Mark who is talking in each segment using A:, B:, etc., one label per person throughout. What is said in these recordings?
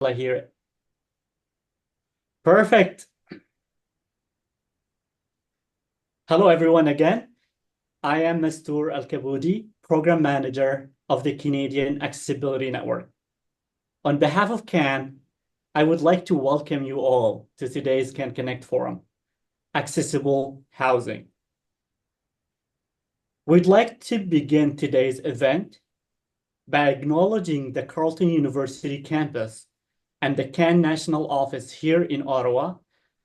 A: I hear it. Perfect. Hello, everyone, again. I am Mastour Al-Kaboudi, Program Manager of the Canadian Accessibility Network. On behalf of CAN, I would like to welcome you all to today's CAN Connect Forum, Accessible Housing. We'd like to begin today's event by acknowledging the Carleton University campus and the CAN National Office here in Ottawa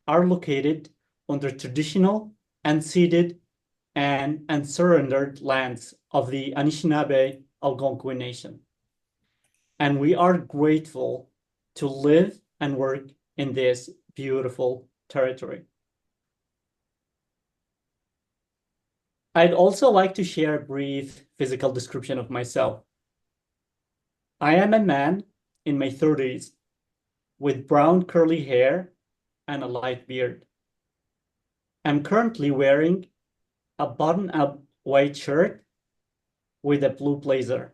A: are located on the traditional, unceded, and unsurrendered lands of the Anishinaabe Algonquin Nation. And we are grateful to live and work in this beautiful territory. I'd also like to share a brief physical description of myself. I am a man in my 30s with brown curly hair and a light beard. I'm currently wearing a button-up white shirt with a blue blazer.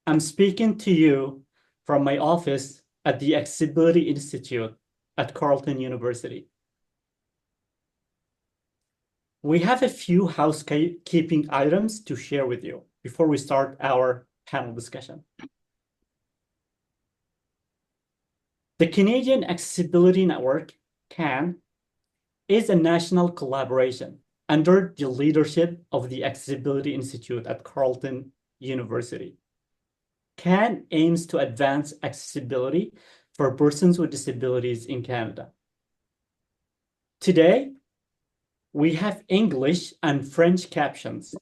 A: I'm speaking to you from my office at the Accessibility Institute at Carleton University. We have a few housekeeping items to share with you before we start our panel discussion. The Canadian Accessibility Network, CAN, is a national collaboration under the leadership of the Accessibility Institute at Carleton University. CAN aims to advance accessibility for persons with disabilities in Canada. Today, we have English and French captions,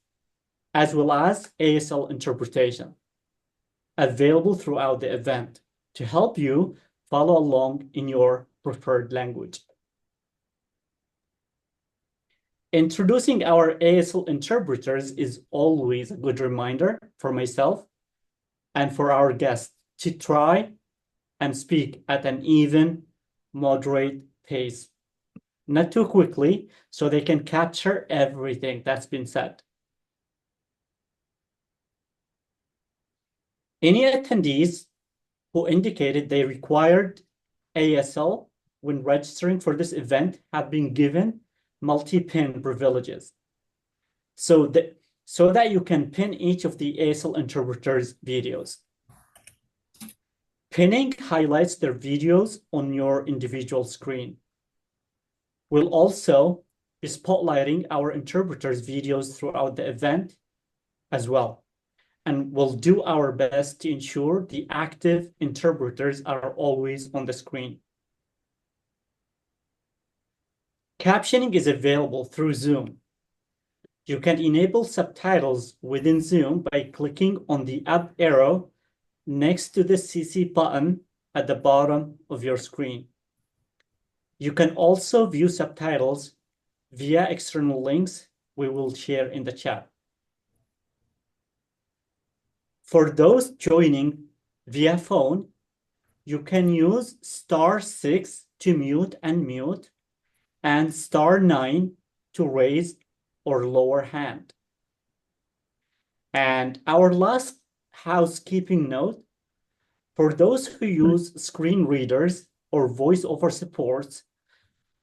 A: as well as ASL interpretation, available throughout the event to help you follow along in your preferred language. Introducing our ASL interpreters is always a good reminder for myself and for our guests to try and speak at an even, moderate pace, not too quickly, so they can capture everything that's been said. Any attendees who indicated they required ASL when registering for this event have been given multi-pin privileges so that you can pin each of the ASL interpreters' videos. Pinning highlights their videos on your individual screen. We'll also be spotlighting our interpreters' videos throughout the event as well, and we'll do our best to ensure the active interpreters are always on the screen. Captioning is available through Zoom. You can enable subtitles within Zoom by clicking on the up arrow next to the CC button at the bottom of your screen. You can also view subtitles via external links we will share in the chat. For those joining via phone, you can use *6 to mute and mute, and *9 to raise or lower hand. And our last housekeeping note, for those who use screen readers or voiceover supports,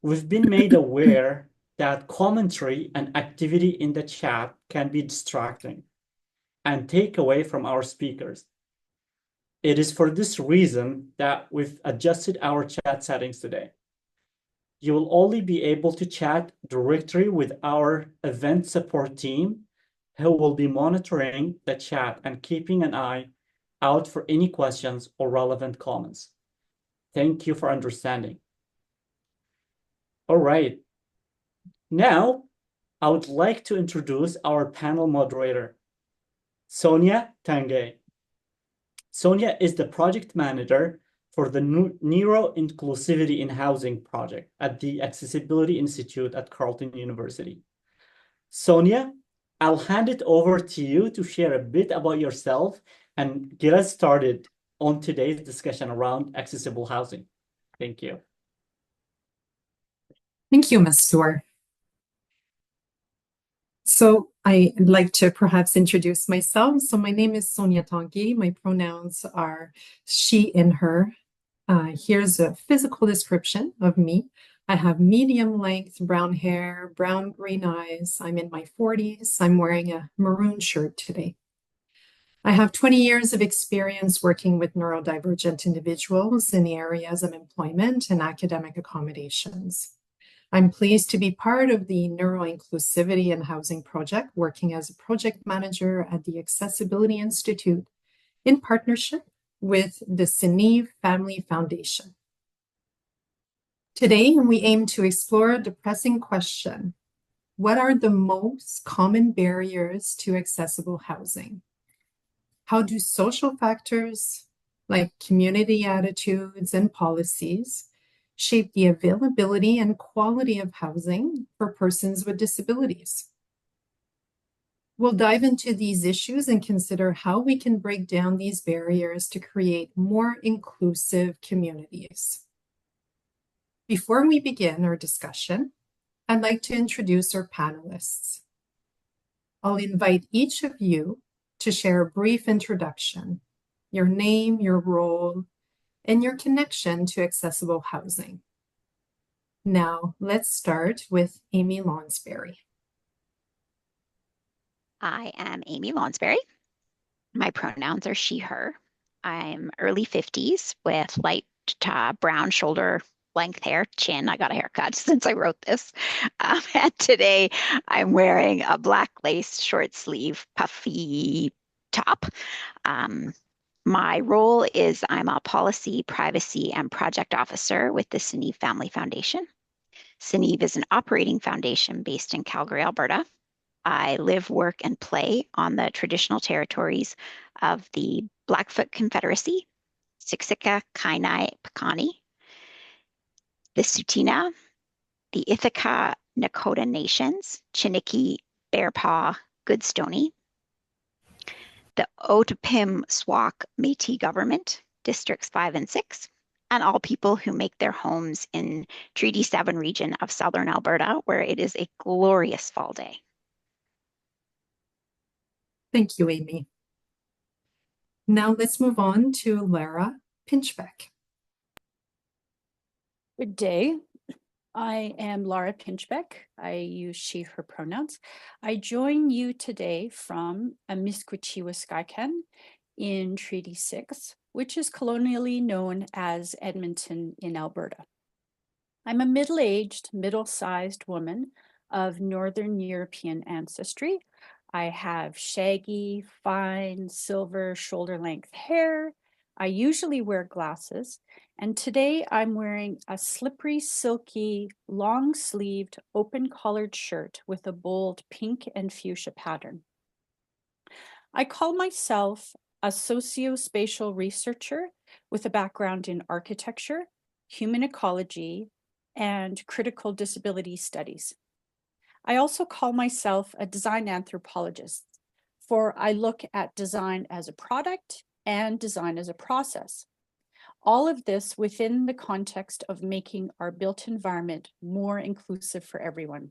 A: we've been made aware that commentary and activity in the chat can be distracting and take away from our speakers. It is for this reason that we've adjusted our chat settings today. You will only be able to chat directly with our event support team, who will be monitoring the chat and keeping an eye out for any questions or relevant comments. Thank you for understanding. All right. Now, I would like to introduce our panel moderator, Sonia Tanguay. Sonia is the project manager for the Neuro-Inclusivity in Housing project at the Accessibility Institute at Carleton University. Sonia, I'll hand it over to you to share a bit about yourself and get us started on today's discussion around accessible housing. Thank you.
B: Thank you, Ms. Stewart. So I'd like to perhaps introduce myself. So my name is Sonia Tonki. My pronouns are she and her. Here's a physical description of me. I have medium length brown hair, brown green eyes. I'm in my 40s. I'm wearing a maroon shirt today. I have 20 years of experience working with neurodivergent individuals in the areas of employment and academic accommodations. I'm pleased to be part of the Neuro-Inclusivity and Housing Project, working as a project manager at the Accessibility Institute in partnership with the CNIV Family Foundation. Today, we aim to explore the pressing question: what are the most common barriers to accessible housing? How do social factors like community attitudes and policies shape the availability and quality of housing for persons with disabilities? We'll dive into these issues and consider how we can break down these barriers to create more inclusive communities. Before we begin our discussion, I'd like to introduce our panelists. I'll invite each of you to share a brief introduction, your name, your role, and your connection to accessible housing. Now, let's start with Amy Lonsberry.
C: I am Amy Lonsberry. My pronouns are she, her. I'm early 50s with light brown shoulder length hair, chin. I got a haircut since I wrote this. And today I'm wearing a black lace short sleeve puffy top. My role is I'm a policy, privacy, and project officer with the CNIV Family Foundation. CNIV is an operating foundation based in Calgary, Alberta. I live, work, and play on the traditional territories of the Blackfoot Confederacy, Siksika, Kainai, Piikani, the Tsuut'ina, the Ithaca Nakota Nations, Chiniki, Bearpaw, Goodstoney, the Otipemisiwak Métis Government, Districts 5 and 6, and all people who make their homes in Treaty 7 region of southern Alberta, where it is a glorious fall day.
B: Thank you, Amy. Now let's move on to Lara Pinchbeck.
D: Good day. I am Lara Pinchbeck. I use she, her pronouns. I join you today from Amiskwaciwâskahikan in Treaty 6, which is colonially known as Edmonton in Alberta. I'm a middle-aged, middle-sized woman of Northern European ancestry. I have shaggy, fine, silver shoulder-length hair. I usually wear glasses, and today I'm wearing a slippery, silky, long-sleeved, open-collared shirt with a bold pink and fuchsia pattern. I call myself a socio-spatial researcher with a background in architecture, human ecology, and critical disability studies. I also call myself a design anthropologist, for I look at design as a product and design as a process. All of this within the context of making our built environment more inclusive for everyone.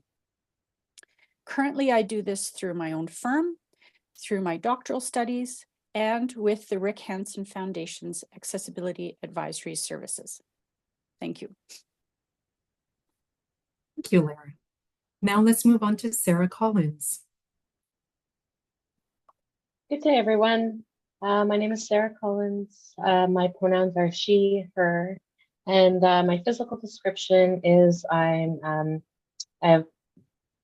D: Currently, I do this through my own firm, through my doctoral studies, and with the Rick Hansen Foundation's Accessibility Advisory Services. Thank you.
B: Thank you, Lara. Now let's move on to Sarah Collins.
E: Good day, everyone. My name is Sarah Collins. My pronouns are she, her, and my physical description is I have,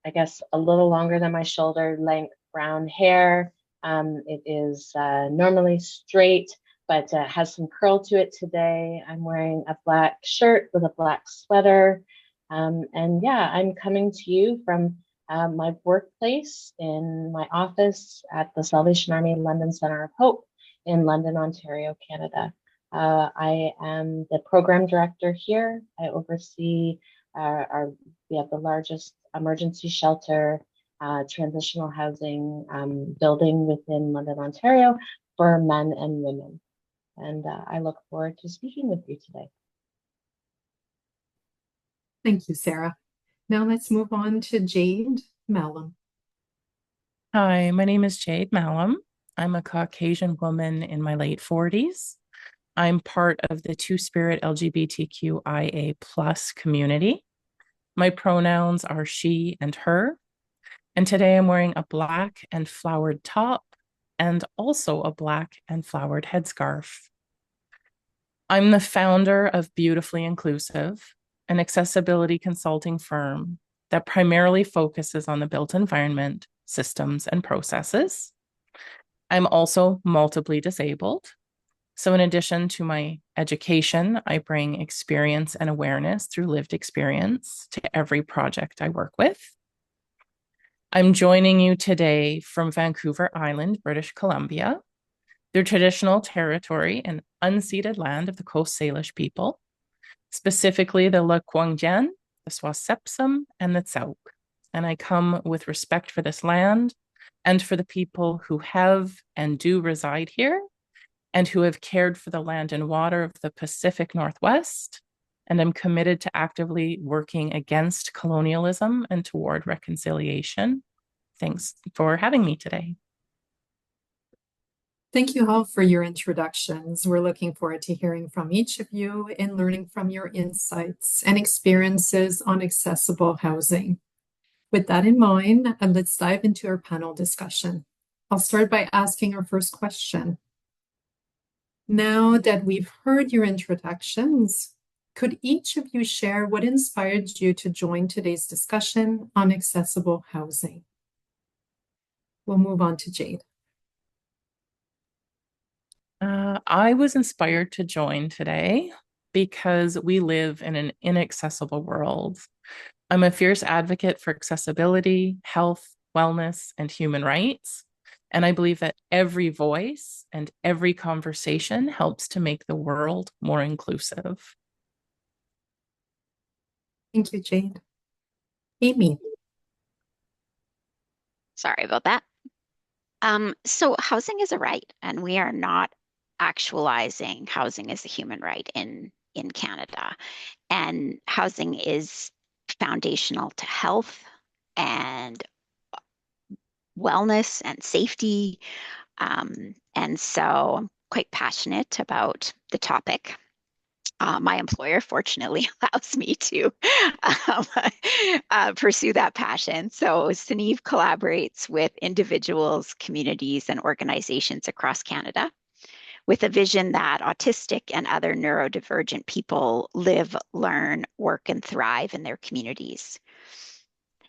E: I guess, a little longer than my shoulder length brown hair. It is normally straight, but has some curl to it today. I'm wearing a black shirt with a black sweater. And yeah, I'm coming to you from my workplace in my office at the Salvation Army London Centre of Hope in London, Ontario, Canada. I am the program director here. I oversee we have the largest emergency shelter, transitional housing building within London, Ontario for men and women. And I look forward to speaking with you today.
B: Thank you, Sarah. Now let's move on to Jade Malum.
F: Hi, my name is Jade Malum. I'm a Caucasian woman in my late 40s. I'm part of the Two-Spirit LGBTQIA plus community. My pronouns are she and her. And today I'm wearing a black and flowered top and also a black and flowered headscarf. I'm the founder of Beautifully Inclusive, an accessibility consulting firm that primarily focuses on the built environment, systems, and processes. I'm also multiply disabled. So, in addition to my education, I bring experience and awareness through lived experience to every project I work with. I'm joining you today from Vancouver Island, British Columbia, the traditional territory and unceded land of the Coast Salish people, specifically the Lekwungen, the Swasepsum, and the Tsauk. And I come with respect for this land and for the people who have and do reside here and who have cared for the land and water of the Pacific Northwest. And I'm committed to actively working against colonialism and toward reconciliation. Thanks for having me today.
B: Thank you all for your introductions. We're looking forward to hearing from each of you and learning from your insights and experiences on accessible housing. With that in mind, let's dive into our panel discussion. I'll start by asking our first question. Now that we've heard your introductions, could each of you share what inspired you to join today's discussion on accessible housing? We'll move on to Jade.
F: I was inspired to join today because we live in an inaccessible world. I'm a fierce advocate for accessibility, health, wellness, and human rights. And I believe that every voice and every conversation helps to make the world more inclusive.
B: Thank you, Jade. Amy.
C: Sorry about that. So housing is a right, and we are not actualizing housing as a human right in Canada. And housing is foundational to health and wellness and safety. And so I'm quite passionate about the topic. My employer, fortunately, allows me to pursue that passion. So Seneve collaborates with individuals, communities, and organizations across Canada with a vision that autistic and other neurodivergent people live, learn, work, and thrive in their communities.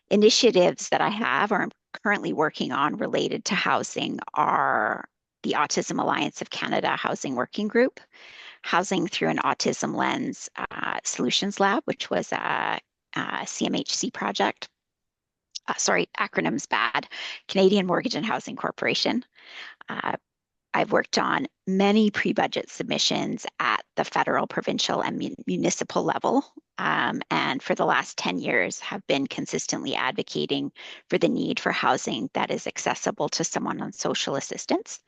C: Initiatives that I have or I'm currently working on related to housing are the Autism Alliance of Canada Housing Working Group, Housing Through an Autism Lens Solutions Lab, which was a CMHC project. Sorry, acronyms bad. Canadian Mortgage and Housing Corporation. I've worked on many pre-budget submissions at the federal, provincial, and municipal level. And for the last 10 years have been consistently advocating for the need for housing that is accessible to someone on social assistance.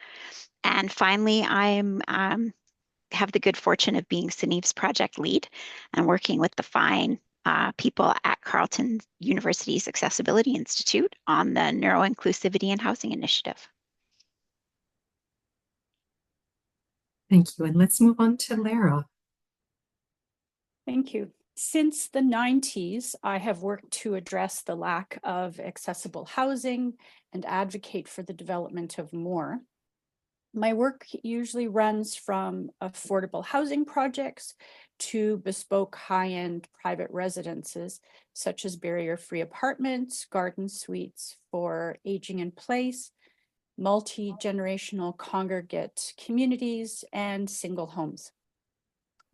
C: And finally, I'm have the good fortune of being Seneve's project lead and working with the fine people at Carleton University's Accessibility Institute on the Neuro-Inclusivity and Housing Initiative.
B: Thank you. And let's move on to Lara.
D: Thank you. Since the 90s, I have worked to address the lack of accessible housing and advocate for the development of more. My work usually runs from affordable housing projects to bespoke high-end private residences, such as barrier-free apartments, garden suites for aging in place, multi-generational congregate communities, and single homes.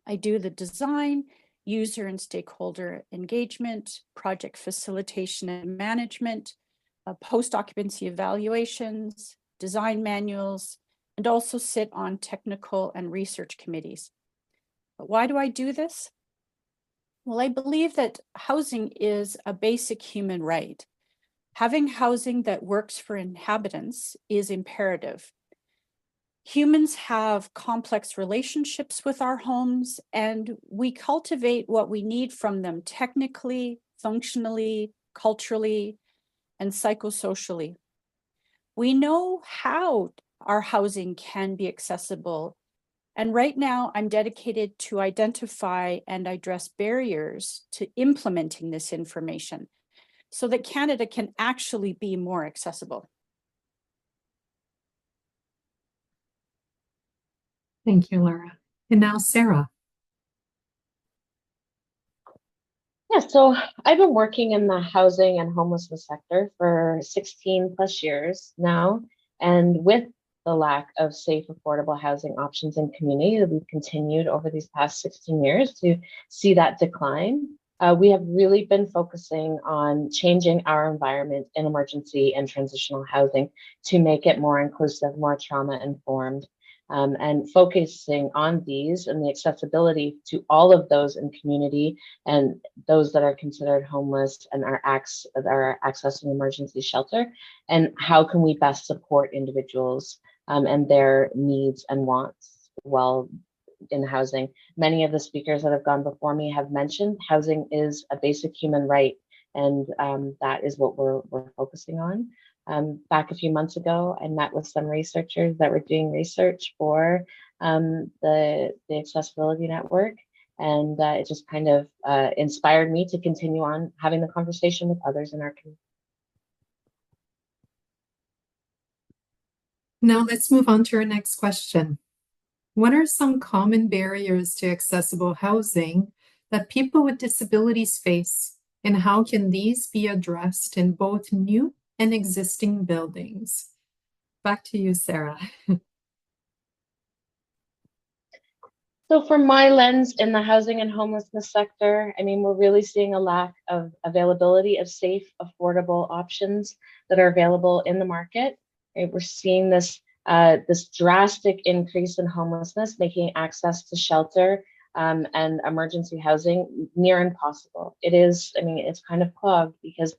D: I do the design, user and stakeholder engagement, project facilitation and management, post-occupancy evaluations, design manuals, and also sit on technical and research committees. But why do I do this? Well, I believe that housing is a basic human right. Having housing that works for inhabitants is imperative. Humans have complex relationships with our homes, and we cultivate what we need from them technically, functionally, culturally, and psychosocially. We know how our housing can be accessible. And right now, I'm dedicated to identify and address barriers to implementing this information so that Canada can actually be more accessible.
B: Thank you, Laura. And now Sarah.
E: Yeah, so I've been working in the housing and homelessness sector for 16 plus years now. And with the lack of safe, affordable housing options in community that we've continued over these past 16 years to see that decline, we have really been focusing on changing our environment in emergency and transitional housing to make it more inclusive, more trauma informed. And focusing on these and the accessibility to all of those in community and those that are considered homeless and are accessing emergency shelter, and how can we best support individuals and their needs and wants while in housing. Many of the speakers that have gone before me have mentioned housing is a basic human right, and that is what we're focusing on. Back a few months ago, I met with some researchers that were doing research for the Accessibility Network, and it just kind of inspired me to continue on having the conversation with others in our community.
B: Now let's move on to our next question. What are some common barriers to accessible housing that people with disabilities face, and how can these be addressed in both new and existing buildings? Back to you, Sarah.
E: So from my lens in the housing and homelessness sector, I mean, we're really seeing a lack of availability of safe, affordable options that are available in the market. Right? We're seeing this drastic increase in homelessness, making access to shelter and emergency housing near impossible. It is, I mean, it's kind of clogged because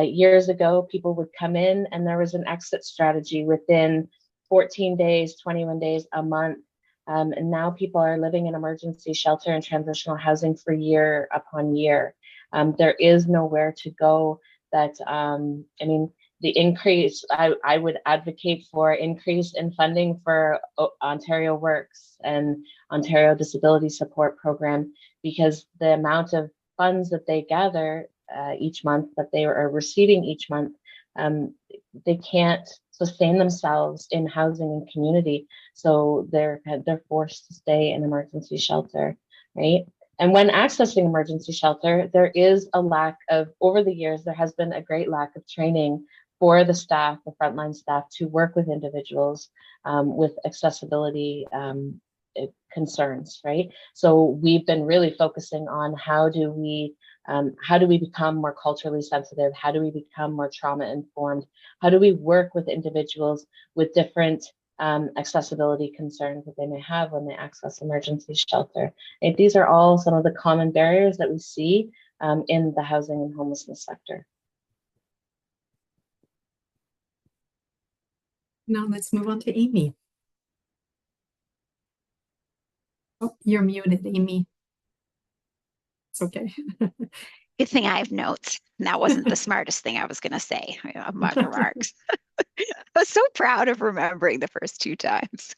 E: years ago, people would come in and there was an exit strategy within 14 days, 21 days, a month. And now people are living in emergency shelter and transitional housing for year upon year. There is nowhere to go that, I mean, the increase, I would advocate for increase in funding for Ontario Works and Ontario Disability Support Program, because the amount of funds that they gather each month, that they are receiving each month, they can't sustain themselves in housing and community. So they're forced to stay in emergency shelter, right? And when accessing emergency shelter, there is a lack of, over the years, there has been a great lack of training for the staff, the frontline staff, to work with individuals with accessibility concerns, right? So we've been really focusing on how do we become more culturally sensitive? How do we become more trauma informed? How do we work with individuals with different accessibility concerns that they may have when they access emergency shelter? And these are all some of the common barriers that we see in the housing and homelessness sector.
B: Now let's move on to Amy. Oh, you're muted, Amy. It's okay.
C: Good thing I have notes. And that wasn't the smartest thing I was going to say of my remarks. I was so proud of remembering the first two times.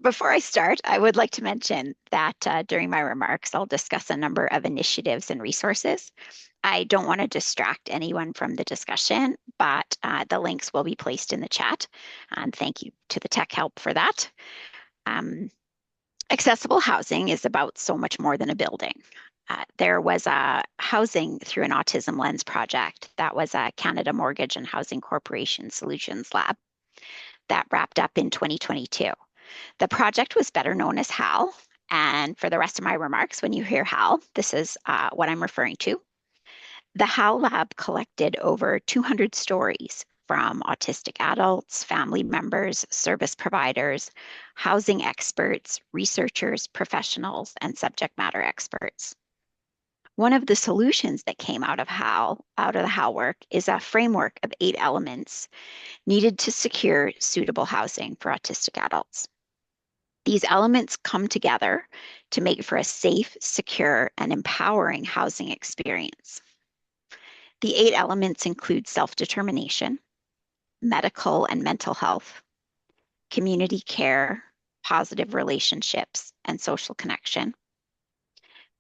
C: Before I start, I would like to mention that during my remarks, I'll discuss a number of initiatives and resources. I don't want to distract anyone from the discussion, but the links will be placed in the chat. And thank you to the tech help for that. Accessible housing is about so much more than a building. There was a Housing Through an Autism Lens project that was a Canada Mortgage and Housing Corporation Solutions Lab that wrapped up in 2022. The project was better known as HAL, and for the rest of my remarks, when you hear HAL, this is what I'm referring to. The HAL Lab collected over 200 stories from autistic adults, family members, service providers, housing experts, researchers, professionals, and subject matter experts. One of the solutions that came out of the HAL work, is a framework of 8 elements needed to secure suitable housing for autistic adults. These elements come together to make for a safe, secure, and empowering housing experience. The 8 elements include self-determination, medical and mental health, community care, positive relationships, and social connection,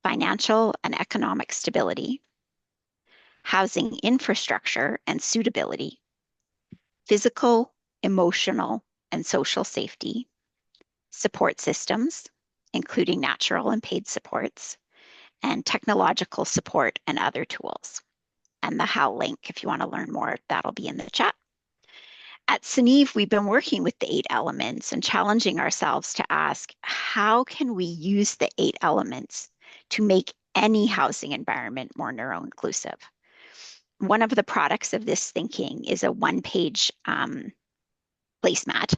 C: financial and economic stability, housing infrastructure and suitability, physical, emotional, and social safety, support systems, including natural and paid supports, and technological support and other tools. And the how link, if you want to learn more, that'll be in the chat. At SNEVE, we've been working with the 8 elements and challenging ourselves to ask, how can we use the 8 elements to make any housing environment more neuro-inclusive? One of the products of this thinking is a one-page placemat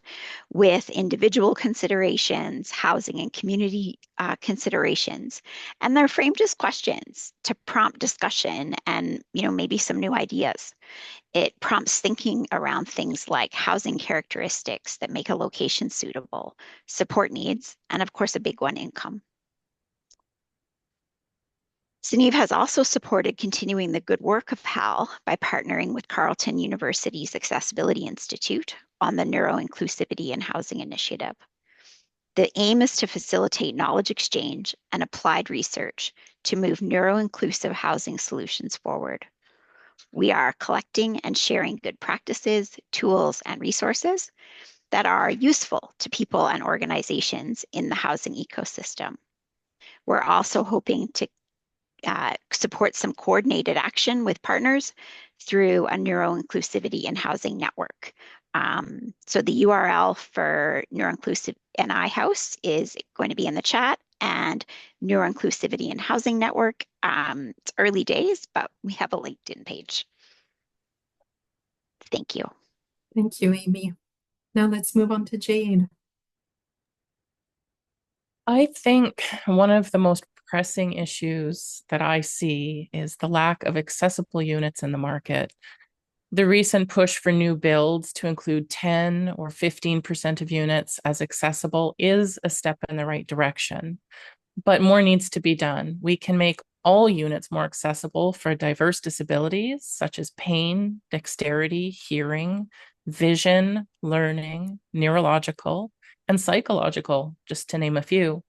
C: with individual considerations, housing and community considerations, and they're framed as questions to prompt discussion and maybe some new ideas. It prompts thinking around things like housing characteristics that make a location suitable, support needs, and of course a big one, income. SNEVE has also supported continuing the good work of HAL by partnering with Carleton University's Accessibility Institute on the Neuro-Inclusivity in Housing Initiative. The aim is to facilitate knowledge exchange and applied research to move neuro-inclusive housing solutions forward. We are collecting and sharing good practices, tools, and resources that are useful to people and organizations in the housing ecosystem. We're also hoping to support some coordinated action with partners through a neuro-inclusivity in housing network. So the URL for Neuro-Inclusive NI House is going to be in the chat, and Neuro-Inclusivity in Housing Network. It's early days, but we have a LinkedIn page. Thank you.
B: Thank you, Amy. Now let's move on to Jade.
F: I think one of the most pressing issues that I see is the lack of accessible units in the market. The recent push for new builds to include 10 or 15% of units as accessible is a step in the right direction, but more needs to be done. We can make all units more accessible for diverse disabilities such as pain, dexterity, hearing, vision, learning, neurological, and psychological, just to name a few.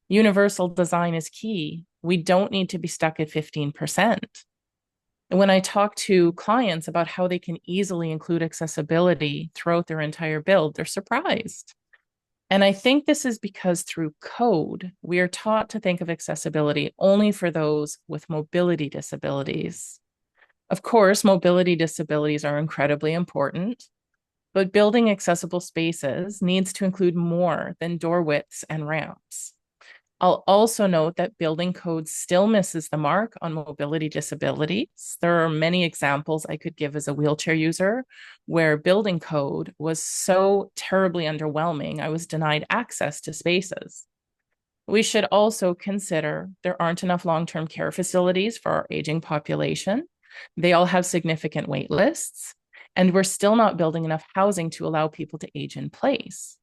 F: Universal design is key. We don't need to be stuck at 15%. When I talk to clients about how they can easily include accessibility throughout their entire build, they're surprised. And I think this is because through code, we are taught to think of accessibility only for those with mobility disabilities. Of course, mobility disabilities are incredibly important, but building accessible spaces needs to include more than door widths and ramps. I'll also note that building code still misses the mark on mobility disabilities. There are many examples I could give as a wheelchair user where building code was so terribly underwhelming, I was denied access to spaces. We should also consider there aren't enough long-term care facilities for our aging population. They all have significant wait lists, and we're still not building enough housing to allow people to age in place.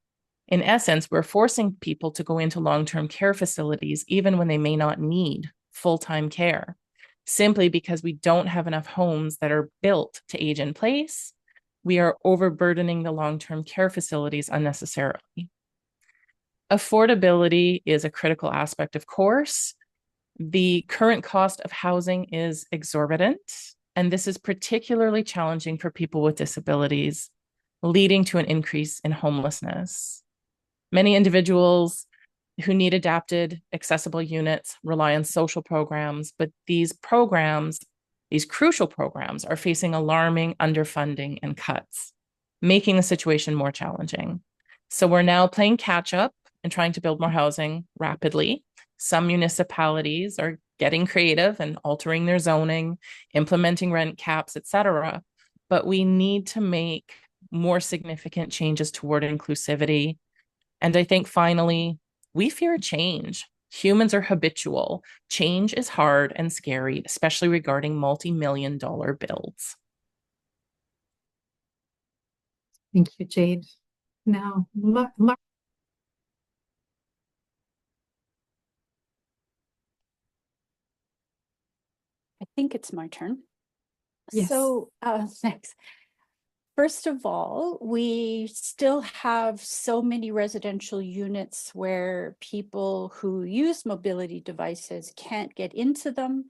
F: In essence, we're forcing people to go into long-term care facilities even when they may not need full-time care, simply because we don't have enough homes that are built to age in place. We are overburdening the long-term care facilities unnecessarily. Affordability is a critical aspect, of course. The current cost of housing is exorbitant, and this is particularly challenging for people with disabilities, leading to an increase in homelessness. Many individuals who need adapted, accessible units rely on social programs, but these programs, these crucial programs, are facing alarming underfunding and cuts, making the situation more challenging. So we're now playing catch up and trying to build more housing rapidly. Some municipalities are getting creative and altering their zoning, implementing rent caps, etc. But we need to make more significant changes toward inclusivity. And I think finally, we fear change. Humans are habitual. Change is hard and scary, especially regarding multi-million-dollar builds.
B: Thank you, Jade. Now,
D: I think it's my turn.
B: Yes.
D: So thanks. First of all, we still have so many residential units where people who use mobility devices can't get into them,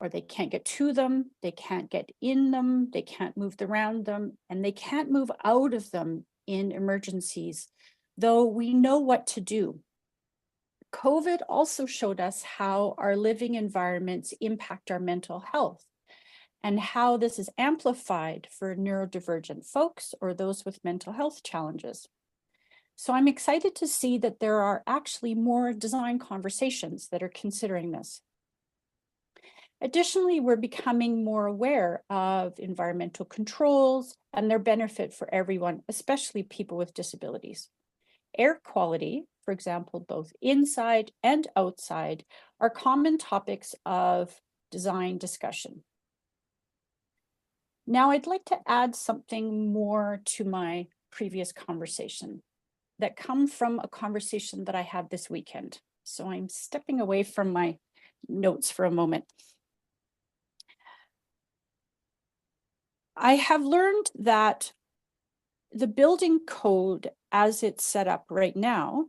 D: or they can't get to them, they can't get in them, they can't move around them, and they can't move out of them in emergencies, though we know what to do. COVID also showed us how our living environments impact our mental health, and how this is amplified for neurodivergent folks or those with mental health challenges. So I'm excited to see that there are actually more design conversations that are considering this. Additionally, we're becoming more aware of environmental controls and their benefit for everyone, especially people with disabilities. Air quality, for example, both inside and outside, are common topics of design discussion. Now, I'd like to add something more to my previous conversation that come from a conversation that I had this weekend. So I'm stepping away from my notes for a moment. I have learned that the building code as it's set up right now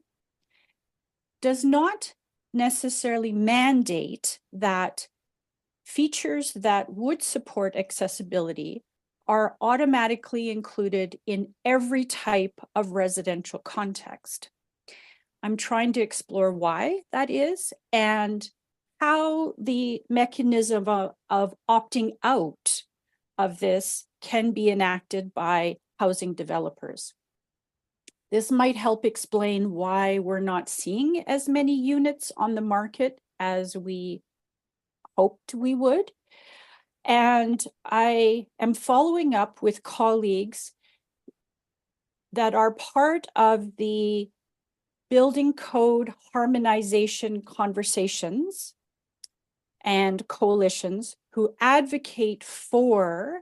D: does not necessarily mandate that features that would support accessibility are automatically included in every type of residential context. I'm trying to explore why that is and how the mechanism of opting out of this can be enacted by housing developers. This might help explain why we're not seeing as many units on the market as we hoped we would. And I am following up with colleagues that are part of the building code harmonization conversations and coalitions who advocate for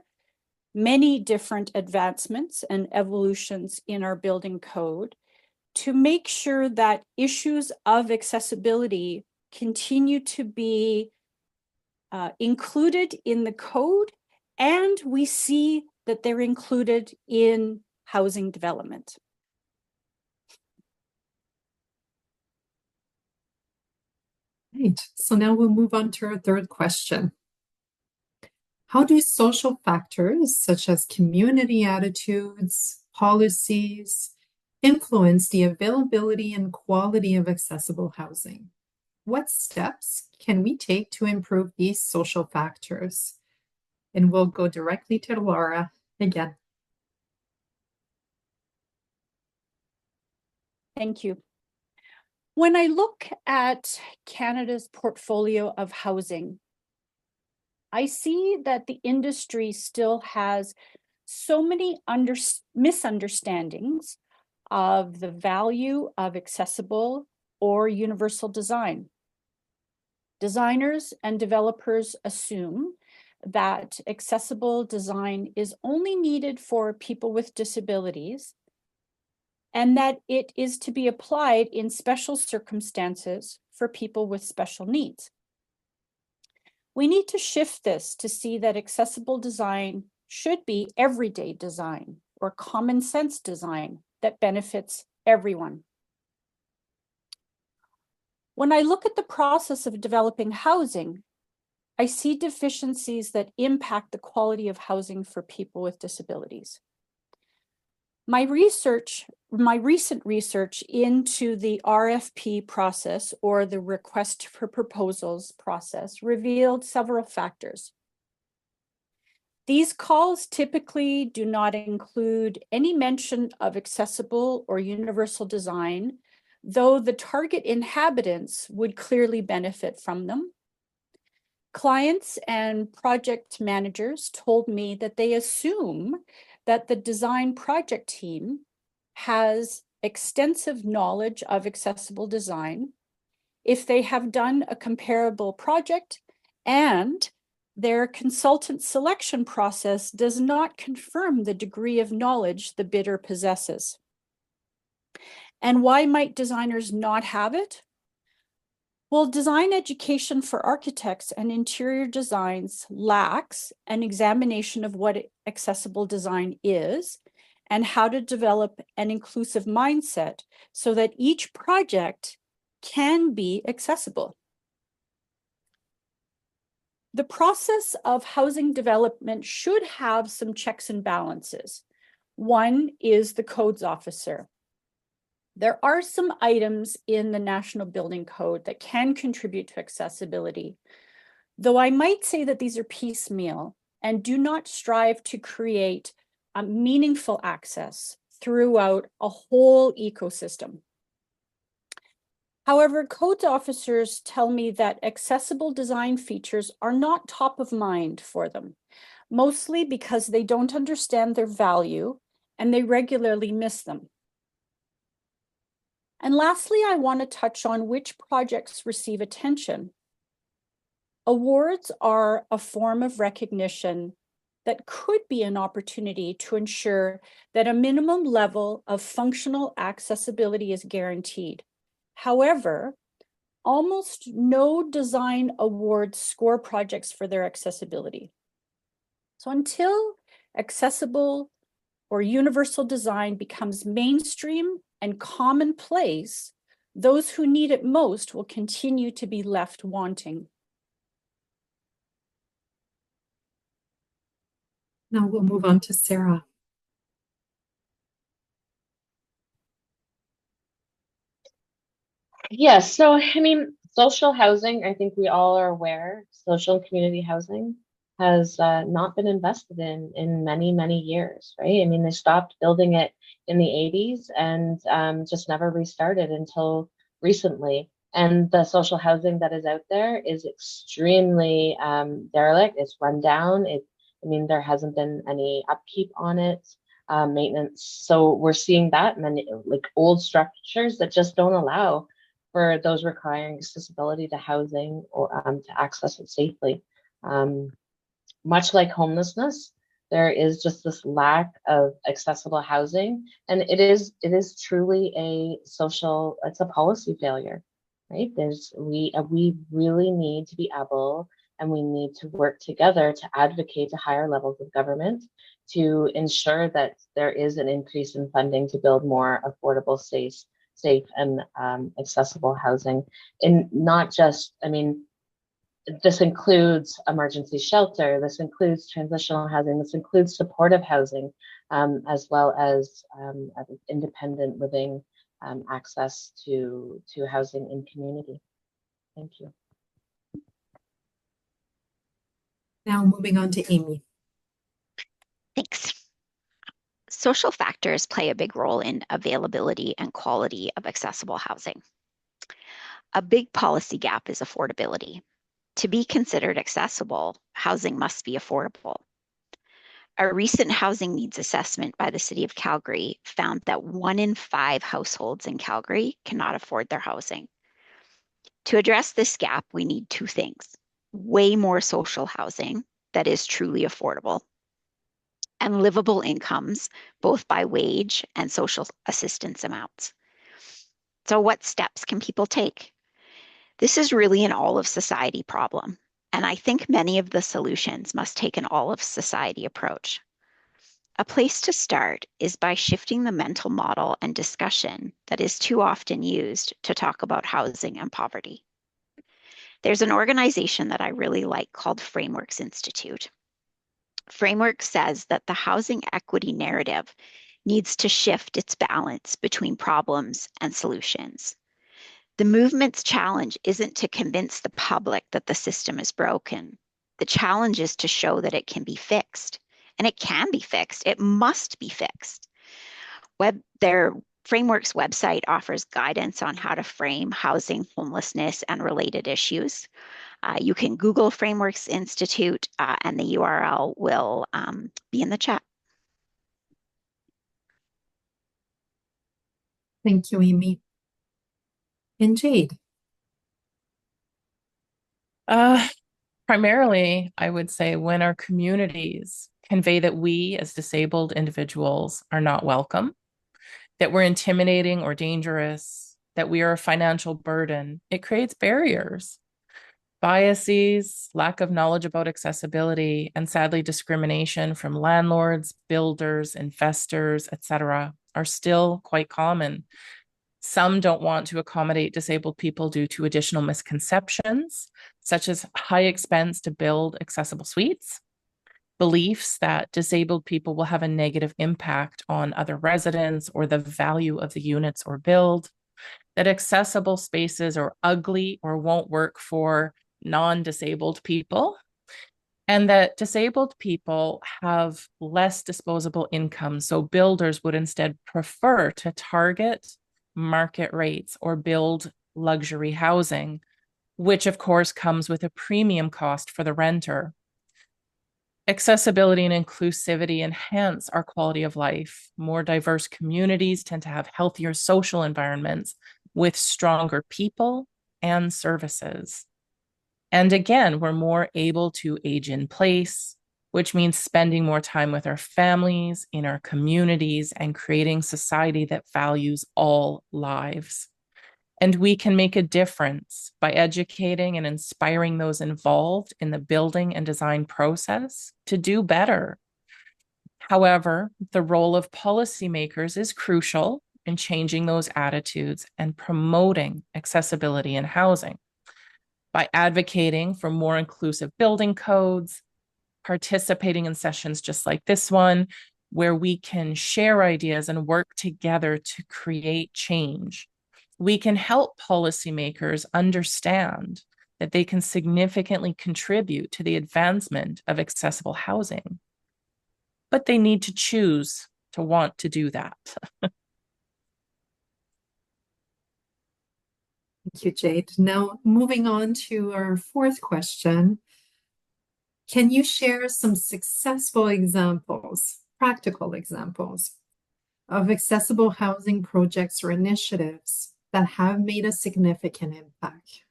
D: many different advancements and evolutions in our building code to make sure that issues of accessibility continue to be included in the code, and we see that they're included in housing development.
B: Right. So now we'll move on to our third question. How do social factors such as community attitudes, policies, influence the availability and quality of accessible housing? What steps can we take to improve these social factors? And we'll go directly to Laura again.
D: Thank you. When I look at Canada's portfolio of housing, I see that the industry still has so many misunderstandings of the value of accessible or universal design. Designers and developers assume that accessible design is only needed for people with disabilities, and that it is to be applied in special circumstances for people with special needs. We need to shift this to see that accessible design should be everyday design or common sense design that benefits everyone. When I look at the process of developing housing, I see deficiencies that impact the quality of housing for people with disabilities. My recent research into the RFP process, or the request for proposals process, revealed several factors. These calls typically do not include any mention of accessible or universal design, though the target inhabitants would clearly benefit from them. Clients and project managers told me that they assume that the design project team has extensive knowledge of accessible design if they have done a comparable project and their consultant selection process does not confirm the degree of knowledge the bidder possesses. And why might designers not have it? Well, design education for architects and interior designs lacks an examination of what accessible design is and how to develop an inclusive mindset so that each project can be accessible. The process of housing development should have some checks and balances. One is the codes officer. There are some items in the National Building Code that can contribute to accessibility, though I might say that these are piecemeal and do not strive to create a meaningful access throughout a whole ecosystem. However, codes officers tell me that accessible design features are not top of mind for them, mostly because they don't understand their value and they regularly miss them. And lastly, I want to touch on which projects receive attention. Awards are a form of recognition that could be an opportunity to ensure that a minimum level of functional accessibility is guaranteed. However, almost no design awards score projects for their accessibility. So until accessible or universal design becomes mainstream and commonplace, those who need it most will continue to be left wanting.
B: Now we'll move on to Sarah.
E: Yes, so I mean, social housing, I think we all are aware, social and community housing has not been invested in many, many years, right? I mean, they stopped building it in the 80s and just never restarted until recently. And the social housing that is out there is extremely derelict. It's run down. I mean, there hasn't been any upkeep on it, maintenance. So we're seeing that, and then like old structures that just don't allow for those requiring accessibility to housing or to access it safely. Much like homelessness, there is just this lack of accessible housing, and it is truly it's a policy failure, right? We really need to be able, and we need to work together to advocate to higher levels of government to ensure that there is an increase in funding to build more affordable, safe and accessible housing. And not just, I mean, this includes emergency shelter, this includes transitional housing, this includes supportive housing, as well as independent living, access to housing in community. Thank you.
B: Now moving on to Amy.
C: Thanks. Social factors play a big role in availability and quality of accessible housing. A big policy gap is affordability. To be considered accessible, housing must be affordable. A recent housing needs assessment by the City of Calgary found that 1 in 5 households in Calgary cannot afford their housing. To address this gap, we need 2 things: way more social housing that is truly affordable, and livable incomes, both by wage and social assistance amounts. So what steps can people take? This is really an all of society problem, and I think many of the solutions must take an all of society approach. A place to start is by shifting the mental model and discussion that is too often used to talk about housing and poverty. There's an organization that I really like called Frameworks Institute. Framework says that the housing equity narrative needs to shift its balance between problems and solutions. The movement's challenge isn't to convince the public that the system is broken. The challenge is to show that it can be fixed. And it can be fixed. It must be fixed. Their Framework's website offers guidance on how to frame housing, homelessness, and related issues. You can Google Frameworks Institute, and the URL will be in the chat.
B: Thank you, Amy. And Jade.
F: Primarily, I would say when our communities convey that we as disabled individuals are not welcome, that we're intimidating or dangerous, that we are a financial burden, it creates barriers. Biases, lack of knowledge about accessibility, and sadly, discrimination from landlords, builders, investors, etc., are still quite common. Some don't want to accommodate disabled people due to additional misconceptions, such as high expense to build accessible suites, beliefs that disabled people will have a negative impact on other residents or the value of the units or build, that accessible spaces are ugly or won't work for non-disabled people, and that disabled people have less disposable income. So builders would instead prefer to target market rates or build luxury housing, which of course comes with a premium cost for the renter. Accessibility and inclusivity enhance our quality of life. More diverse communities tend to have healthier social environments with stronger people and services. And again, we're more able to age in place, which means spending more time with our families, in our communities, and creating society that values all lives. And we can make a difference by educating and inspiring those involved in the building and design process to do better. However, the role of policymakers is crucial in changing those attitudes and promoting accessibility in housing by advocating for more inclusive building codes, participating in sessions just like this one, where we can share ideas and work together to create change. We can help policymakers understand that they can significantly contribute to the advancement of accessible housing, but they need to choose to want to do that.
B: Thank you, Jade. Now, moving on to our fourth question. Can you share some successful examples, practical examples, of accessible housing projects or initiatives that have made a significant impact?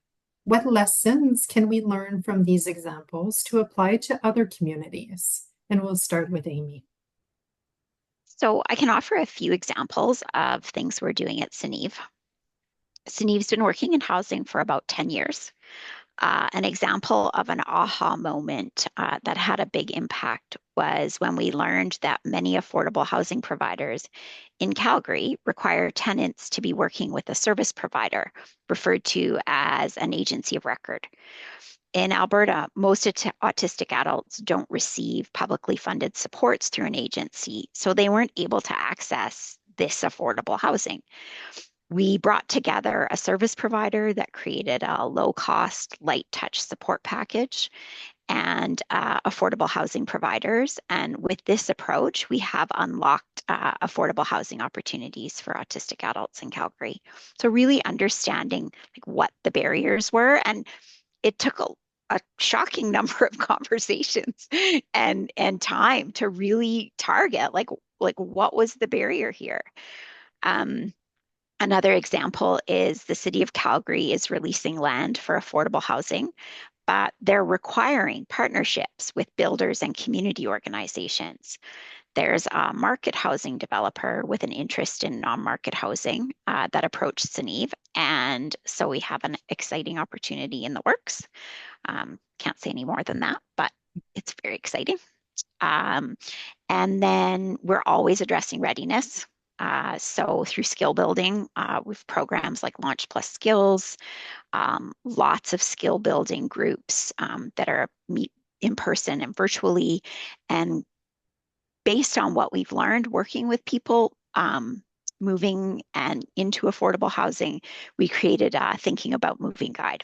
B: What lessons can we learn from these examples to apply to other communities? And we'll start with Amy.
C: So I can offer a few examples of things we're doing at Seneve. Seneve's been working in housing for about 10 years. An example of an aha moment that had a big impact was when we learned that many affordable housing providers in Calgary require tenants to be working with a service provider, referred to as an agency of record. In Alberta, most autistic adults don't receive publicly funded supports through an agency, so they weren't able to access this affordable housing. We brought together a service provider that created a low-cost, light-touch support package and affordable housing providers. And with this approach, we have unlocked affordable housing opportunities for autistic adults in Calgary. So really understanding like what the barriers were, and it took a shocking number of conversations and time to really target like what was the barrier here. Another example is the City of Calgary is releasing land for affordable housing, but they're requiring partnerships with builders and community organizations. There's a market housing developer with an interest in non-market housing that approached Seneve, and so we have an exciting opportunity in the works. Can't say any more than that, but it's very exciting. And then we're always addressing readiness. So through skill building, we've programs like Launch Plus Skills, lots of skill building groups that are meet in person and virtually. And based on what we've learned working with people moving and into affordable housing, we created a Thinking About Moving guide.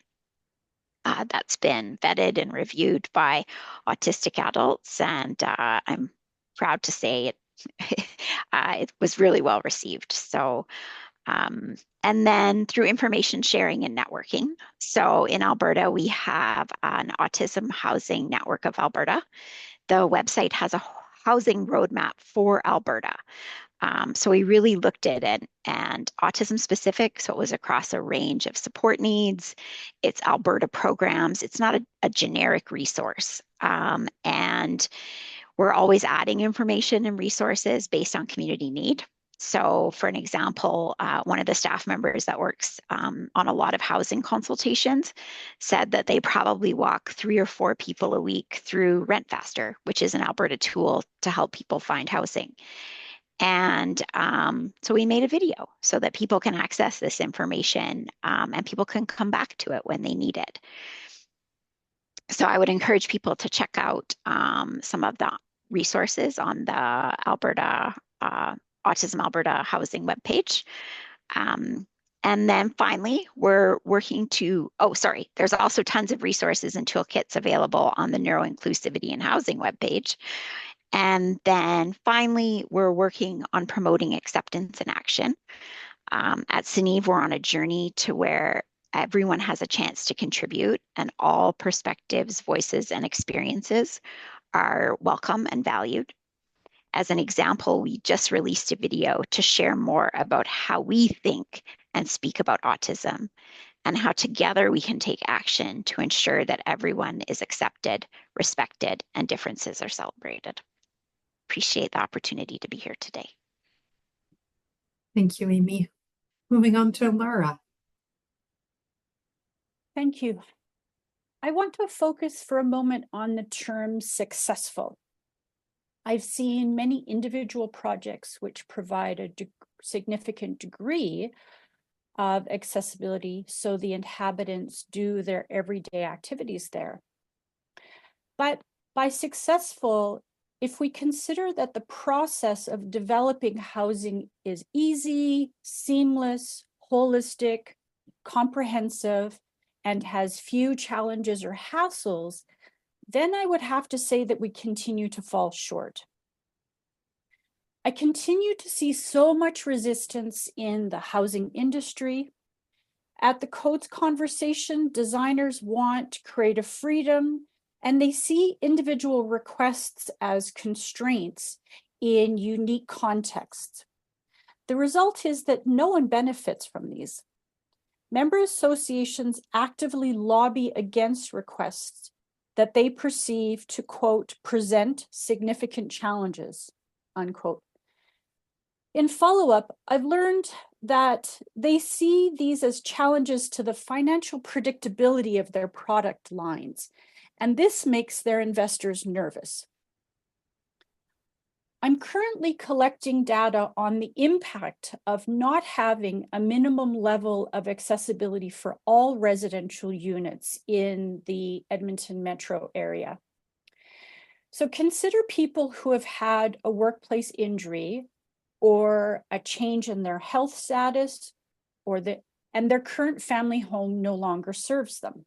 C: That's been vetted and reviewed by autistic adults, and I'm proud to say it was really well received. So, and then through information sharing and networking. So in Alberta, we have an Autism Housing Network of Alberta. The website has a housing roadmap for Alberta. So we really looked at it and autism specific. So it was across a range of support needs. It's Alberta programs. It's not a generic resource. And we're always adding information and resources based on community need. So for an example, one of the staff members that works on a lot of housing consultations said that they probably walk 3 or 4 people a week through Rent Faster, which is an Alberta tool to help people find housing. And so we made a video so that people can access this information and people can come back to it when they need it. So I would encourage people to check out some of the resources on the Alberta Autism Alberta Housing webpage. And then finally, we're working to, there's also tons of resources and toolkits available on the Neuroinclusivity in Housing webpage. And then finally, we're working on promoting acceptance and action. At CNEVE, we're on a journey to where everyone has a chance to contribute and all perspectives, voices, and experiences are welcome and valued. As an example, we just released a video to share more about how we think and speak about autism and how together we can take action to ensure that everyone is accepted, respected, and differences are celebrated. Appreciate the opportunity to be here today.
B: Thank you, Amy. Moving on to Laura.
D: Thank you. I want to focus for a moment on the term successful. I've seen many individual projects which provide a significant degree of accessibility so the inhabitants do their everyday activities there. But by successful, if we consider that the process of developing housing is easy, seamless, holistic, comprehensive, and has few challenges or hassles, then I would have to say that we continue to fall short. I continue to see so much resistance in the housing industry. At the Codes conversation, designers want creative freedom, and they see individual requests as constraints in unique contexts. The result is that no one benefits from these. Member associations actively lobby against requests that they perceive to, quote, present significant challenges, unquote. In follow-up, I've learned that they see these as challenges to the financial predictability of their product lines, and this makes their investors nervous. I'm currently collecting data on the impact of not having a minimum level of accessibility for all residential units in the Edmonton metro area. So consider people who have had a workplace injury or a change in their health status, and their current family home no longer serves them.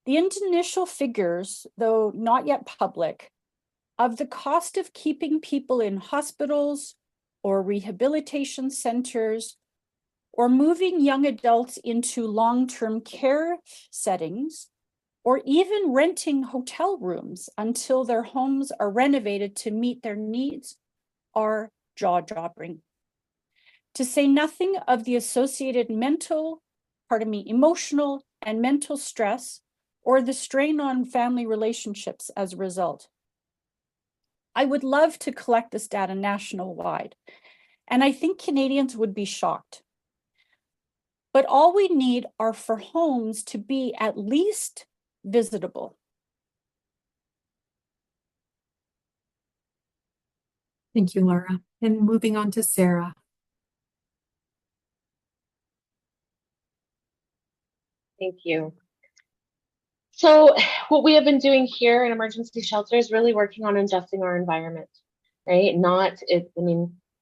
D: The initial figures, though not yet public, of the cost of keeping people in hospitals or rehabilitation centers or moving young adults into long-term care settings, or even renting hotel rooms until their homes are renovated to meet their needs are jaw-dropping. To say nothing of the associated emotional and mental stress or the strain on family relationships as a result. I would love to collect this data national-wide, and I think Canadians would be shocked. But all we need are for homes to be at least visitable.
B: Thank you, Laura. And moving on to Sarah.
E: Thank you. So what we have been doing here in emergency shelter is really working on adjusting our environment, right?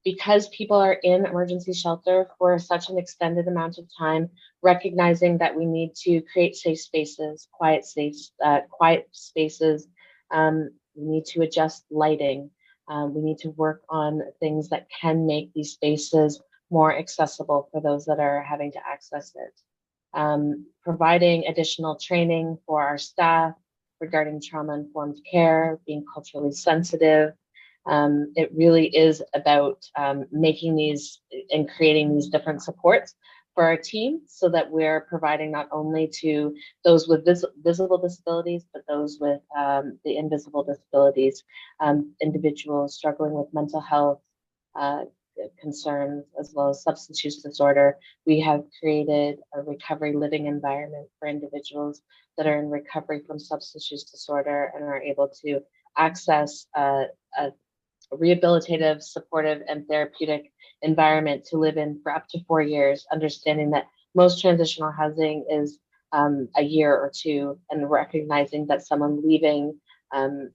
E: Because people are in emergency shelter for such an extended amount of time, recognizing that we need to create safe spaces, quiet spaces. We need to adjust lighting. We need to work on things that can make these spaces more accessible for those that are having to access it. Providing additional training for our staff regarding trauma-informed care, being culturally sensitive. It really is about making these and creating these different supports for our team so that we're providing not only to those with visible disabilities, but those with the invisible disabilities, individuals struggling with mental health, concerns, as well as substance use disorder. We have created a recovery living environment for individuals that are in recovery from substance use disorder and are able to access a rehabilitative, supportive, and therapeutic environment to live in for up to 4 years, understanding that most transitional housing is a year or two, and recognizing that someone leaving an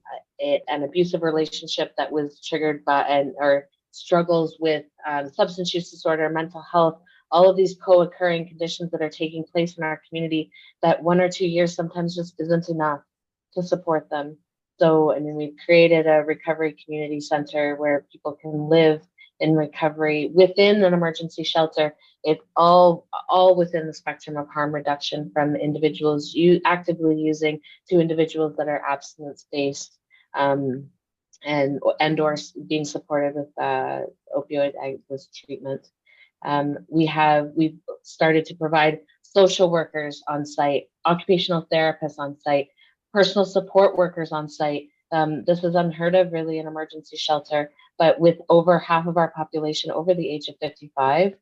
E: abusive relationship that was triggered by or struggles with substance use disorder, mental health, all of these co-occurring conditions that are taking place in our community, that 1 or 2 years sometimes just isn't enough to support them. So, I mean, we've created a recovery community center where people can live in recovery within an emergency shelter. It's all within the spectrum of harm reduction, from individuals actively using to individuals that are abstinence-based, and or being supported with opioid agonist treatment. We've started to provide social workers on site, occupational therapists on site, personal support workers on site. This is unheard of, really, in emergency shelter, but with over half of our population over the age of 55,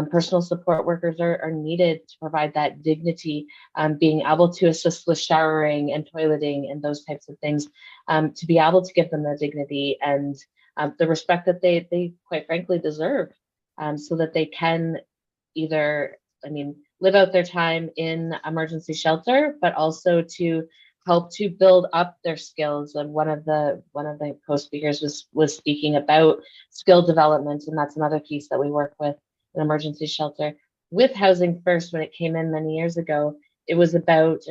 E: personal support workers are needed to provide that dignity, being able to assist with showering and toileting and those types of things, to be able to give them the dignity and the respect that they quite frankly deserve, so that they can either, live out their time in emergency shelter, but also to help to build up their skills. And one of the co-speakers was speaking about skill development, and that's another piece that we work with in emergency shelter. With Housing First, when it came in many years ago, it was about,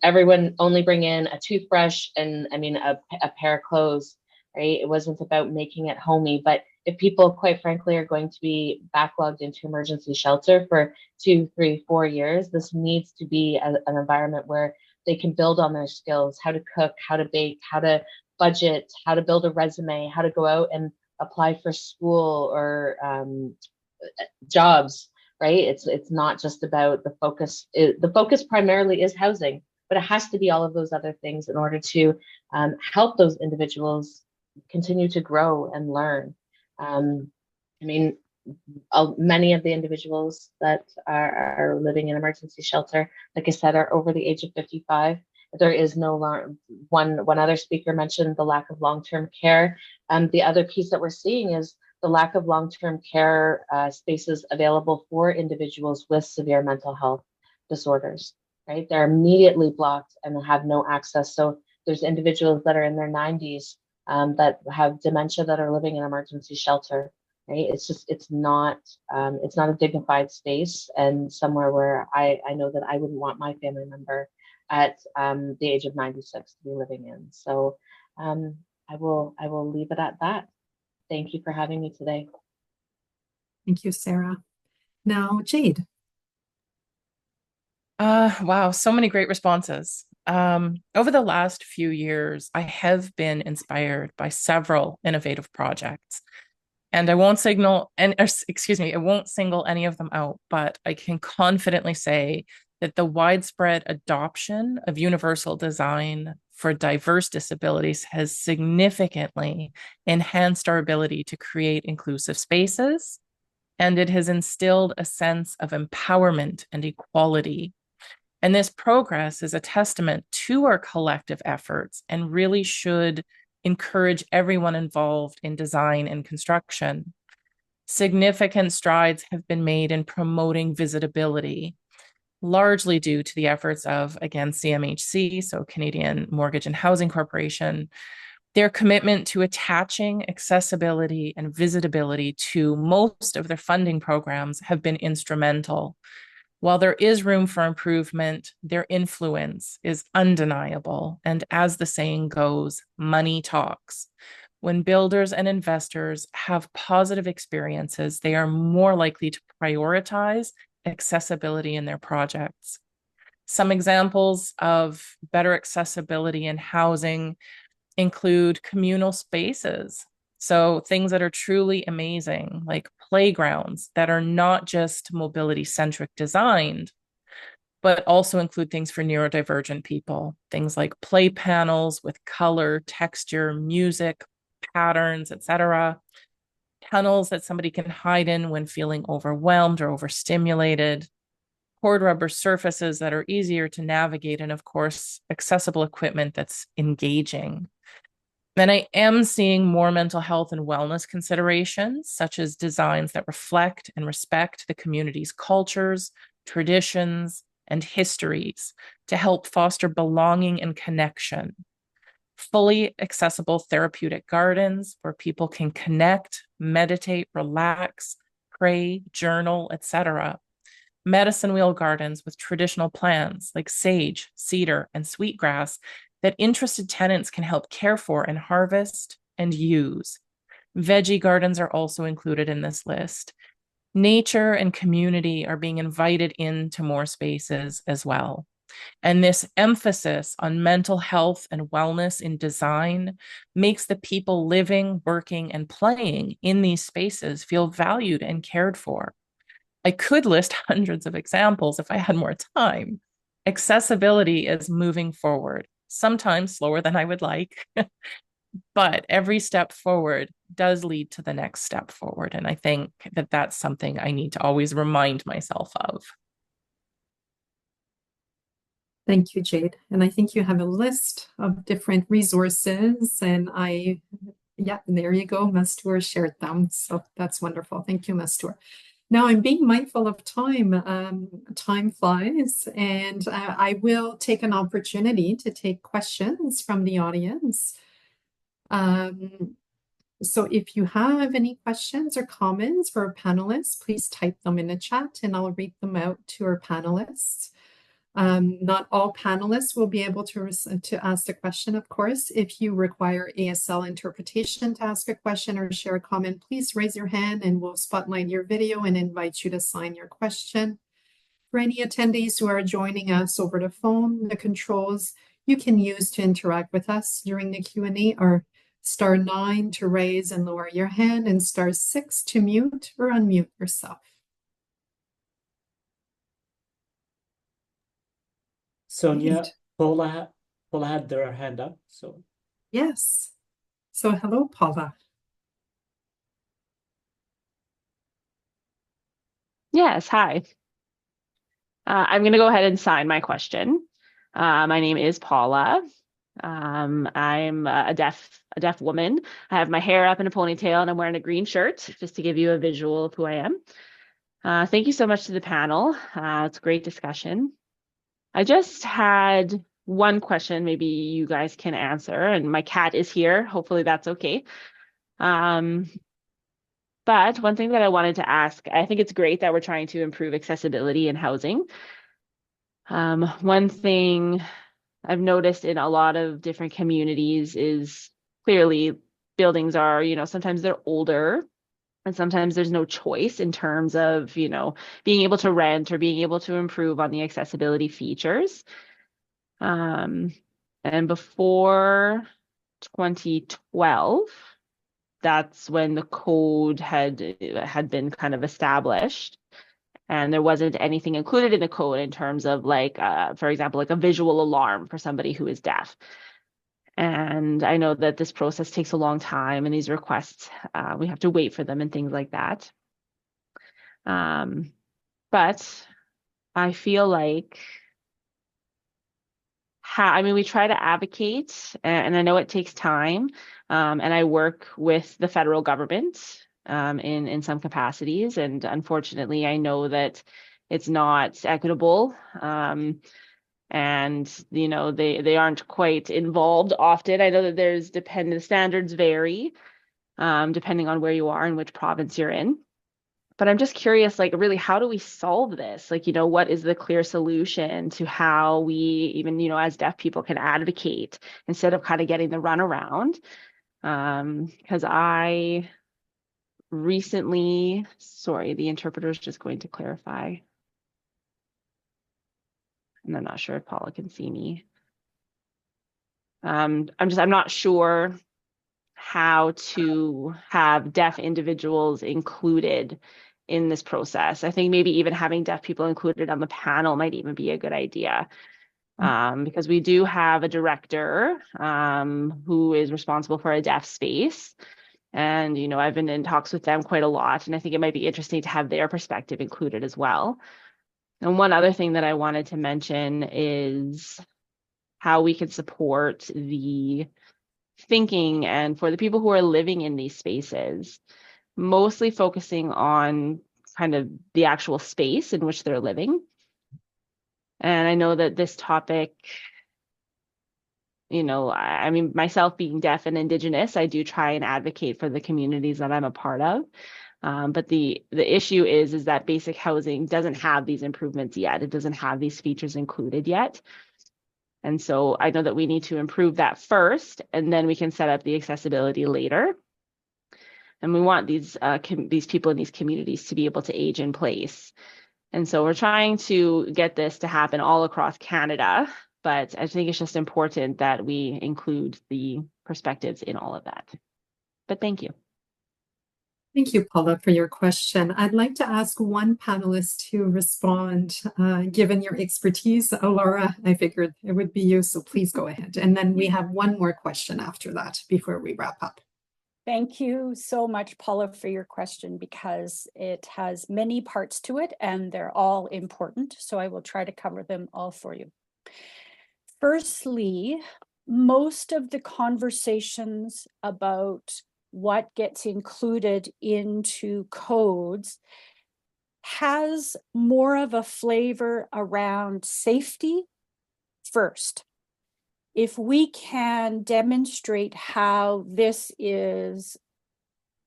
E: everyone only bring in a toothbrush and a pair of clothes, right? It wasn't about making it homey. But if people, quite frankly, are going to be backlogged into emergency shelter for 2, 3, 4 years, this needs to be an environment where they can build on their skills: how to cook, how to bake, how to budget, how to build a resume, how to go out and apply for school or jobs, right? It's not just about the focus. The focus primarily is housing, but it has to be all of those other things in order to help those individuals continue to grow and learn. Many of the individuals that are living in emergency shelter, like I said, are over the age of 55. There is no one other speaker mentioned the lack of long-term care. The other piece that we're seeing is the lack of long-term care spaces available for individuals with severe mental health disorders, right? They're immediately blocked and have no access. So there's individuals that are in their 90s that have dementia that are living in emergency shelter. Right? It's not a dignified space, and somewhere where I know that I wouldn't want my family member at the age of 96 to be living in. So I will leave it at that. Thank you for having me today.
B: Thank you, Sarah. Now, Jade.
F: Wow, so many great responses. Over the last few years, I have been inspired by several innovative projects. And I won't single any of them out, but I can confidently say that the widespread adoption of universal design for diverse disabilities has significantly enhanced our ability to create inclusive spaces, and it has instilled a sense of empowerment and equality. And this progress is a testament to our collective efforts and really should encourage everyone involved in design and construction. Significant strides have been made in promoting visitability, largely due to the efforts of, again, CMHC, so Canadian Mortgage and Housing Corporation. Their commitment to attaching accessibility and visitability to most of their funding programs have been instrumental. While there is room for improvement, their influence is undeniable. And as the saying goes, money talks. When builders and investors have positive experiences, they are more likely to prioritize accessibility in their projects. Some examples of better accessibility in housing include communal spaces. So things that are truly amazing, like playgrounds that are not just mobility-centric designed, but also include things for neurodivergent people, things like play panels with color, texture, music, patterns, etc. tunnels that somebody can hide in when feeling overwhelmed or overstimulated, cord rubber surfaces that are easier to navigate, and of course, accessible equipment that's engaging. Then I am seeing more mental health and wellness considerations, such as designs that reflect and respect the community's cultures, traditions, and histories to help foster belonging and connection. Fully accessible therapeutic gardens where people can connect, meditate, relax, pray, journal, etc. Medicine wheel gardens with traditional plants like sage, cedar, and sweetgrass that interested tenants can help care for and harvest and use. Veggie gardens are also included in this list. Nature and community are being invited into more spaces as well. And this emphasis on mental health and wellness in design makes the people living, working, and playing in these spaces feel valued and cared for. I could list hundreds of examples if I had more time. Accessibility is moving forward, sometimes slower than I would like, but every step forward does lead to the next step forward. And I think that that's something I need to always remind myself of.
B: Thank you, Jade. And I think you have a list of different resources, and yeah, there you go. Mastur shared them. So that's wonderful. Thank you, Mastur. Now I'm being mindful of time. Time flies, and I will take an opportunity to take questions from the audience. So if you have any questions or comments for our panelists, please type them in the chat and I'll read them out to our panelists. Not all panelists will be able to ask a question, of course. If you require ASL interpretation to ask a question or share a comment, please raise your hand and we'll spotlight your video and invite you to sign your question. For any attendees who are joining us over the phone, the controls you can use to interact with us during the Q&A are *9 to raise and lower your hand and *6 to mute or unmute yourself.
A: Sonia, Paula had their hand up. So
B: yes. So hello, Paula.
G: Yes, hi. I'm going to go ahead and sign my question. My name is Paula. I'm a deaf woman. I have my hair up in a ponytail and I'm wearing a green shirt, just to give you a visual of who I am. Thank you so much to the panel. It's a great discussion. I just had one question maybe you guys can answer, and my cat is here. Hopefully that's okay. But one thing that I wanted to ask, I think it's great that we're trying to improve accessibility in housing. One thing I've noticed in a lot of different communities is clearly buildings are, sometimes they're older and sometimes there's no choice in terms of, being able to rent or being able to improve on the accessibility features. And before 2012, that's when the code had been kind of established, and there wasn't anything included in the code in terms of for example, like a visual alarm for somebody who is deaf. And I know that this process takes a long time, and these requests, we have to wait for them and things like that. But I feel like we try to advocate, and I know it takes time, and I work with the federal government in some capacities, and unfortunately, I know that it's not equitable, and they aren't quite involved often. I know that the standards vary depending on where you are and which province you're in. But I'm just curious, really, how do we solve this? What is the clear solution to how we even, as deaf people can advocate instead of kind of getting the runaround? Because I recently, sorry, the interpreter is just going to clarify. And I'm not sure if Paula can see me. I'm not sure how to have deaf individuals included in this process. I think maybe even having deaf people included on the panel might even be a good idea, because we do have a director who is responsible for a deaf space. And, I've been in talks with them quite a lot, and I think it might be interesting to have their perspective included as well. And one other thing that I wanted to mention is how we can support the thinking and for the people who are living in these spaces, mostly focusing on kind of the actual space in which they're living. And I know that this topic, I mean, myself being deaf and Indigenous, I do try and advocate for the communities that I'm a part of. But the issue is that basic housing doesn't have these improvements yet. It doesn't have these features included yet. And so I know that we need to improve that first, and then we can set up the accessibility later. And we want these people in these communities to be able to age in place. And so we're trying to get this to happen all across Canada, but I think it's just important that we include the perspectives in all of that. But thank you.
B: Thank you, Paula, for your question. I'd like to ask one panelist to respond, given your expertise. Laura, I figured it would be you, so please go ahead. And then we have one more question after that before we wrap up.
D: Thank you so much, Paula, for your question, because it has many parts to it and they're all important. So I will try to cover them all for you. Firstly, most of the conversations about what gets included into codes has more of a flavor around safety first. If we can demonstrate how this is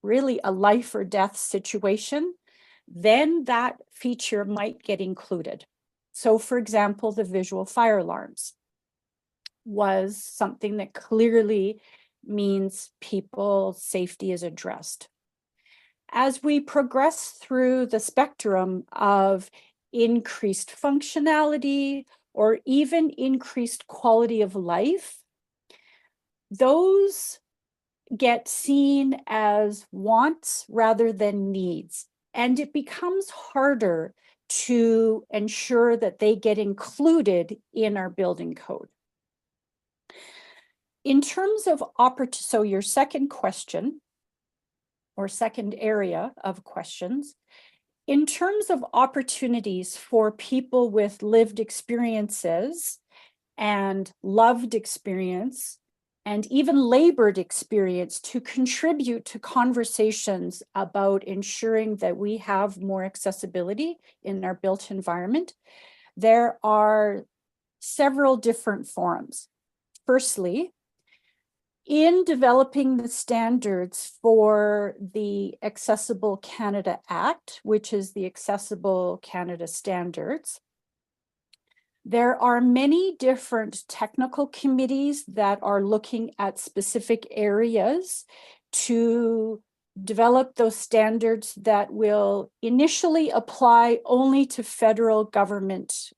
D: really a life or death situation, then that feature might get included. So for example, the visual fire alarms was something that clearly means people's safety is addressed. As we progress through the spectrum of increased functionality or even increased quality of life, those get seen as wants rather than needs. And it becomes harder to ensure that they get included in our building code. In terms of so your second question, or second area of questions, in terms of opportunities for people with lived experiences and loved experience and even labored experience to contribute to conversations about ensuring that we have more accessibility in our built environment, there are several different forums. Firstly, in developing the standards for the Accessible Canada Act, which is the Accessible Canada Standards, there are many different technical committees that are looking at specific areas to develop those standards that will initially apply only to federal government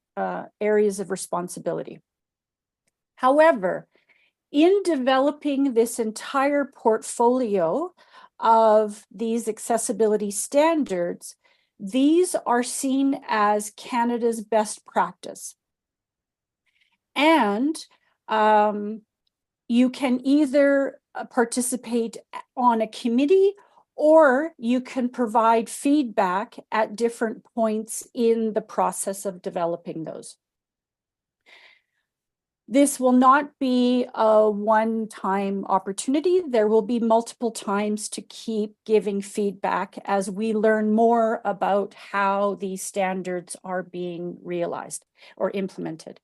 D: areas of responsibility. However, in developing this entire portfolio of these accessibility standards, these are seen as Canada's best practice. And you can either participate on a committee or you can provide feedback at different points in the process of developing those. This will not be a one-time opportunity. There will be multiple times to keep giving feedback as we learn more about how these standards are being realized or implemented.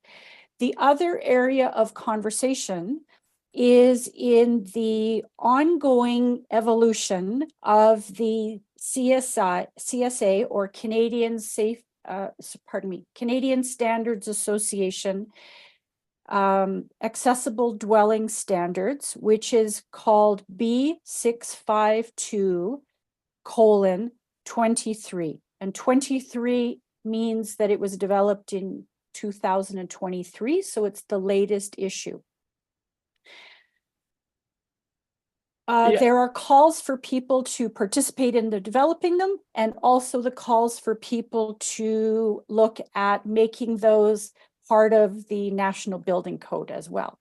D: The other area of conversation is in the ongoing evolution of the CSA or Canadian Standards Association accessible dwelling standards, which is called B652:23. And 23 means that it was developed in 2023, so it's the latest issue. There are calls for people to participate in the developing them, and also the calls for people to look at making those part of the National Building Code as well.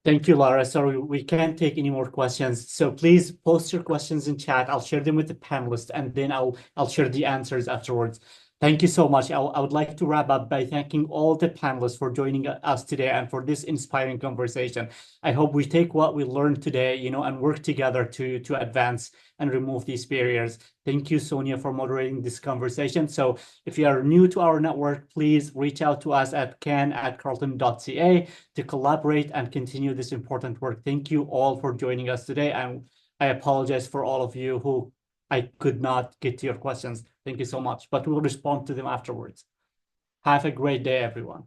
A: Thank you, Lara. Sorry, we can't take any more questions. So please post your questions in chat. I'll share them with the panelists, and then I'll share the answers afterwards. Thank you so much. I would like to wrap up by thanking all the panelists for joining us today and for this inspiring conversation. I hope we take what we learned today, and work together to advance and remove these barriers. Thank you, Sonia, for moderating this conversation. So if you are new to our network, please reach out to us at ken@carleton.ca to collaborate and continue this important work. Thank you all for joining us today. And I apologize for all of you who I could not get to your questions. Thank you so much, but we'll respond to them afterwards. Have a great day, everyone.